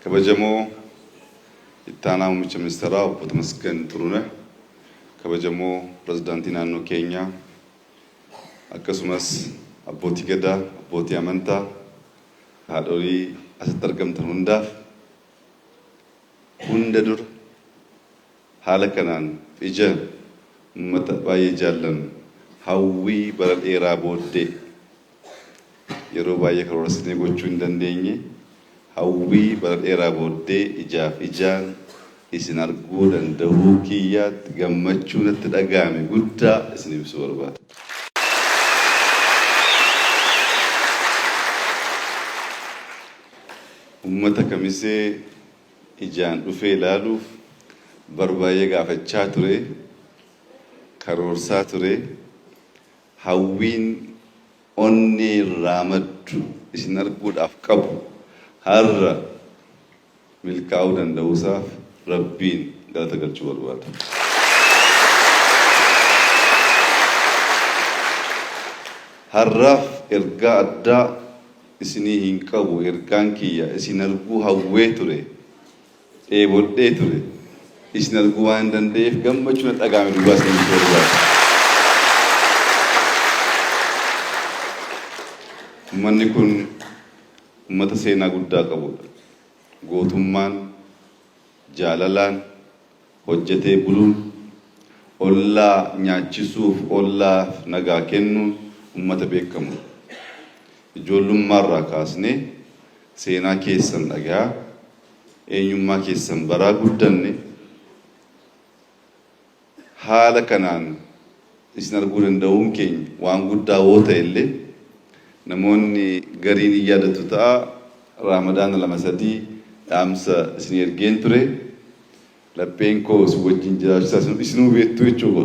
ከበጀሞ ኢታናው ሚኒስትራው ተመስገን ጥሩነህ ከበጀሞ ፕሬዝዳንት ናኖ ኬኛ አከሱመስ አቦቲ ገዳ አቦቲ አመንታ ሃዶሪ አስተርገምተን ሁንደዱር ሃለከናን ኢጀ መተባይ ጃለን ሀዊ በረዴራ ቦዴ የሮባየ ከሮስኔ ጎቹ እንደንደኝ ሀዊ በረዴራ ቦዴ ኢጃን ኢስናርጉ ደንደው ኪያት ገመቹ ነትደጋሚ ጉዳ እስኒብሱ ወርባት ኡመተ ከሚሴ ኢጃን ዱፌ ላሉፍ በርባየ ጋፈቻ ቱሬ ከሮርሳ ቱሬ ሀዊን ኦኔ ራመዱ ኢስናርጉ ዳፍቀቡ ሀረ ሚልካው ደንደውሳፍ ረቢን ጋተገልቹ ወርባት ሀራፍ ኤርጋ አዳ እስኒ ሂንቀቡ ኤርጋን ኪያ ኢስናርጉ ሀዌ ቱሬ ኤቦዴ ቱሬ ኢስናርጉ ዋን ደንዴፍ ገመቹ ነጠጋሚ ዱባስ ወርባት manni kun ummata seenaa guddaa qabudha. Gootummaan jaalalaan hojjetee buluun ollaa nyaachisuuf ollaaf nagaa kennuun ummata beekamudha. Ijoollummaarraa kaasnee seenaa keessan dhagaa eenyummaa keessan baraa guddanne haala kanaan isin arguu danda'uun keenya waan guddaa woo ta'e illee namoonni gariin yaadatu ta'a Ramadaan lamasadii dhaamsa isin ergeen ture lapheen koo si wajjin jiraachisa isinuu beektu jechuudha.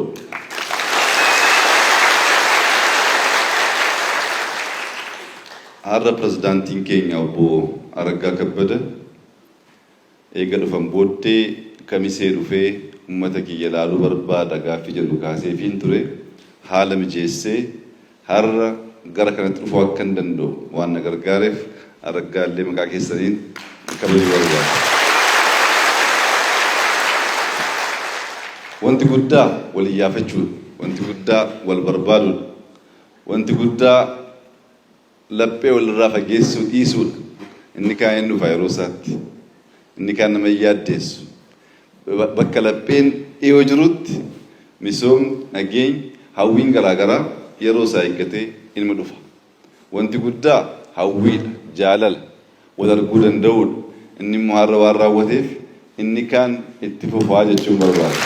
Har'a pirezidaantiin keenya obbo Araggaa Kabbada eega dhufan booddee kamisee dhufee uummata kiyya ilaaluu barbaada gaaffii jedhu kaaseefiin ture haala mijeessee har'a gara kanatti dhufuu akka hin danda'u waan na gargaareef Araggaallee maqaa keessaniin kabajuu barbaada. Wanti guddaa wal iyyaafachuudha. Wanti guddaa wal barbaaduudha. Wanti guddaa laphee walirraa fageessuu dhiisuudha. Inni kaan hin dhufa yeroo isaatti. Inni kaan nama yaaddeessu. Bakka lapheen dhiyoo jirutti misoomni nageenya hawwiin garaagaraa yeroo isaa eeggatee ilma dhufa. Wanti guddaa hawwiidha, jaalala, wal arguu danda'uudha. Inni immoo har'a waan raawwateef inni kaan itti fufaa jechuun barbaada.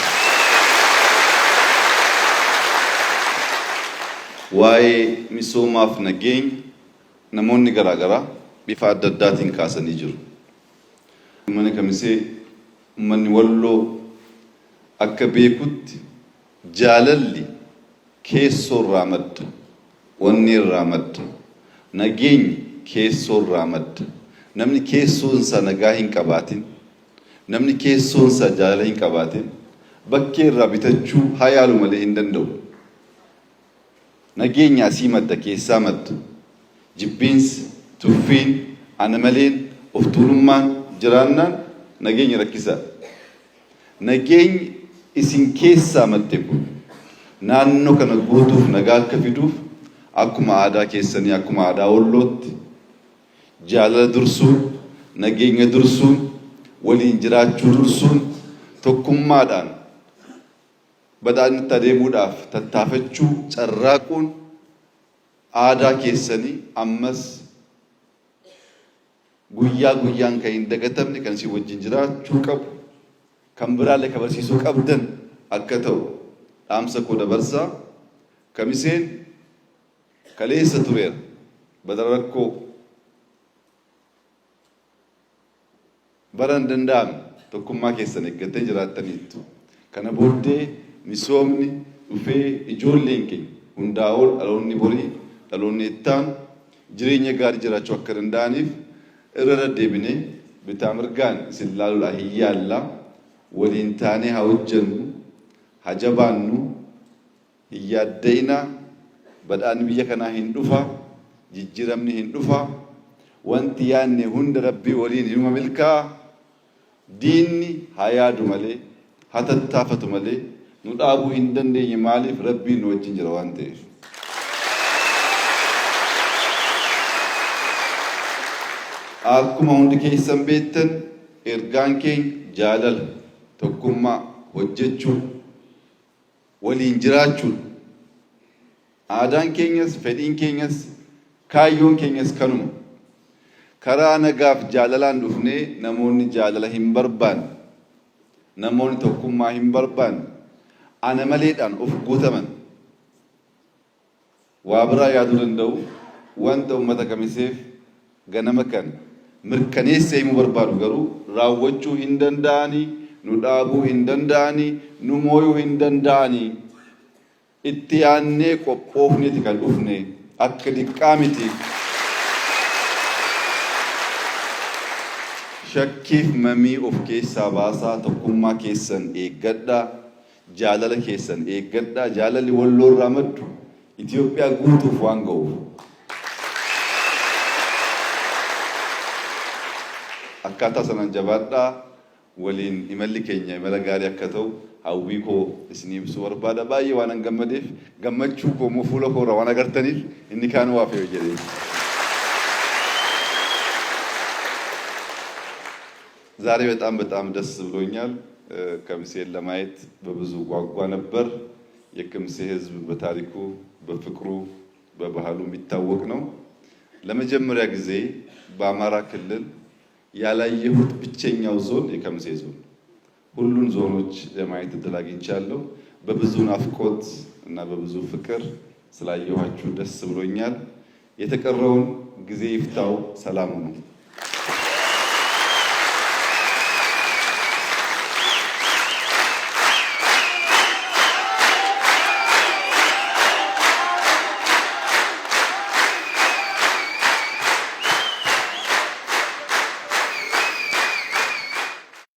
Waa'ee misoomaaf nageenya namoonni garaagaraa bifa adda addaatiin kaasanii jiru. Uummanni kamisee uummanni walloo akka beekutti jaalalli keessoo irraa madda. Wanni irraa madda. Nageenyi keessoo irraa madda. Namni keessoonsa nagaa hin qabaatin, namni keessoonsa jaalala hin qabaatin bakkee irraa bitachuu haa yaalu malee hin danda'u. Nageenya asii madda, keessaa madda. Jibbiinsi, tuffiin, ana maleen, of tuulummaan jiraannaan nageenya rakkisaa. Nageenyi isin keessaa madde kun naannoo kana guutuuf nagaa akka fiduuf akkuma aadaa keessanii akkuma aadaa Wallootti jaalala dursuun, nageenya dursuun, waliin jiraachuu dursuun, tokkummaadhaan badhaadhinatti adeemuudhaaf tattaafachuu carraaquun aadaa keessanii ammas guyyaa guyyaan kan hin dagatamne kan isin wajjin jiraachuu qabu kan biraallee kabarsiisuu qabdan akka ta'u dhaamsa koo dabarsaa. Kamiseen kaleessa tureera badara rakkoo baran danda'ame tokkummaa keessan eeggattee jiraattaniittu. Kana booddee misoomni dhufee ijoolleen keenya hundaa ol dhaloonni borii dhaloonni ittaan jireenya gaarii jiraachuu akka danda'aniif irra deddeebinee bitaa mirgaan isin ilaaluudhaa hin yaallaa waliin taanee haa hojjennu haa jabaannu hin yaadda'inaa. Badhaadhinni biyya kanaa hin dhufa, jijjiiramni hin dhufa. Wanti yaanne hunda Rabbii waliin ilma milkaa diinni hayaadu malee hatattaafatu malee nu dhaabuu hin dandeenye maaliif rabbiin nu wajjin jira waan ta'eef. Akkuma hundi keessan beektan ergaan keenya jaalala, tokkummaa, hojjechuu, waliin jiraachuu. Aadaan keenyas, fedhiin keenyas, kaayyoon keenyas kanuma. Karaa nagaaf jaalalaan dhufnee namoonni jaalala hin barbaanne, namoonni tokkummaa hin barbaanne, ana maleedhaan of guutaman waa biraa yaaduu danda'u wanta uummata kamiseef ganama kan mirkaneessee himuu barbaadu garuu raawwachuu hin danda'anii, nu dhaabuu hin danda'anii, nu mooyuu hin danda'anii. Itti yaannee qophoofneeti kan dhufne akka diqqaa miti. Shakkiif mamii of keessaa baasaa, tokkummaa keessan eeggadhaa, jaalala keessan eeggadhaa. Jaalalli walloo irraa maddu Itoophiyaa guutuuf waan ga'uuf. Akkaataa sanaan jabaadhaa. Waliin imalli keenya imala gaarii akka ta'u hawwii koo isinii ibsuu barbaada. Baay'ee waan gammadeef gammachuu koo moo fuula koo irraa waan agartaniif inni kaan waa fe'u jedhee. ዛሬ በጣም ደስ ብሎኛል። ከምሴን ለማየት በብዙ ጓጓ ነበር። የከምሴ ህዝብ በታሪኩ በፍቅሩ በባህሉ የሚታወቅ ነው። ለመጀመሪያ ጊዜ በአማራ ክልል ያላየሁት ብቸኛው ዞን የከምሴ ዞን። ሁሉን ዞኖች ለማየት እድል አግኝቻለሁ። በብዙ ናፍቆት እና በብዙ ፍቅር ስላየኋችሁ ደስ ብሎኛል። የተቀረውን ጊዜ ይፍታው። ሰላም ነው።